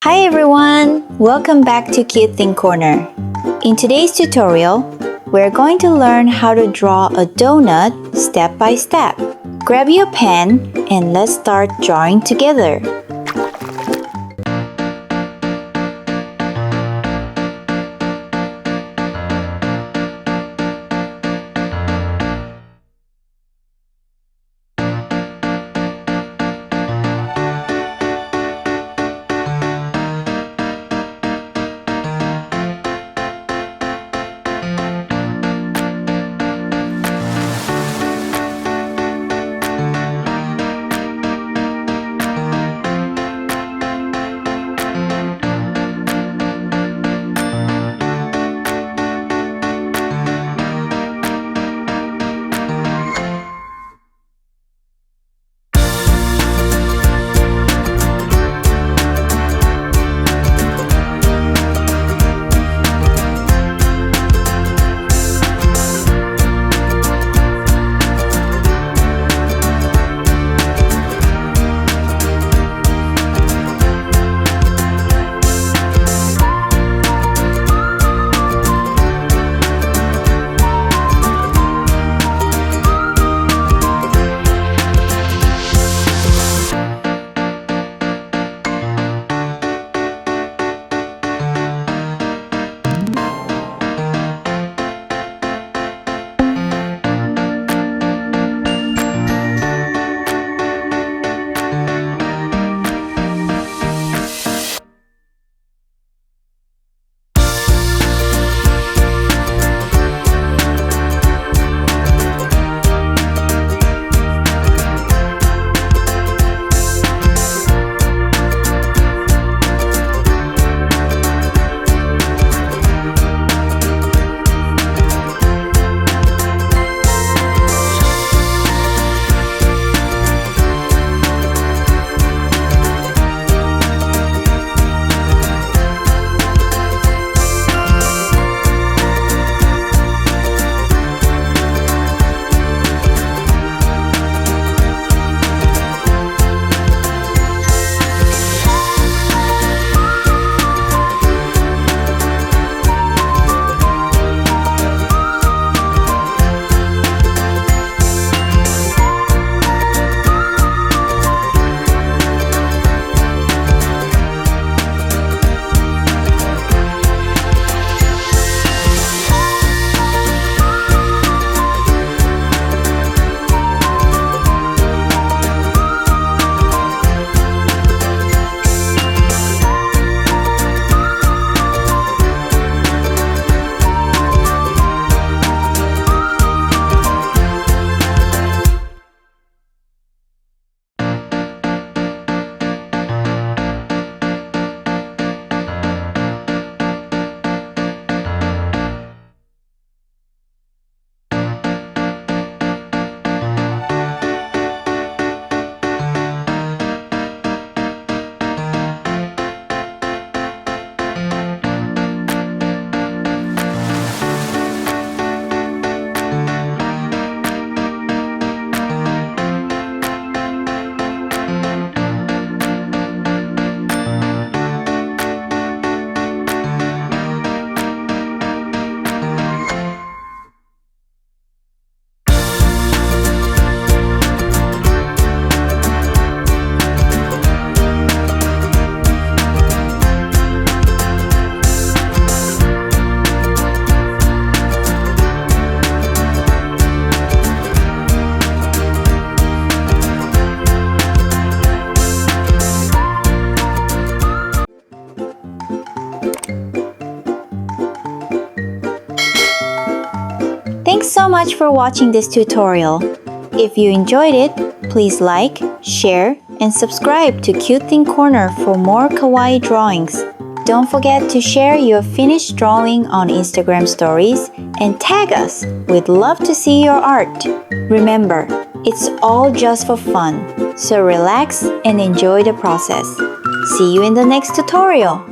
Hi everyone! Welcome back to Cute Thing Corner. In today's tutorial, we're going to learn how to draw a donut step by step. Grab your pen and let's start drawing together. Thanks so much for watching this tutorial. If you enjoyed it, please like, share, and subscribe to Cute Thing Corner for more kawaii drawings. Don't forget to share your finished drawing on Instagram stories and tag us. We'd love to see your art. Remember, it's all just for fun, so relax and enjoy the process. See you in the next tutorial.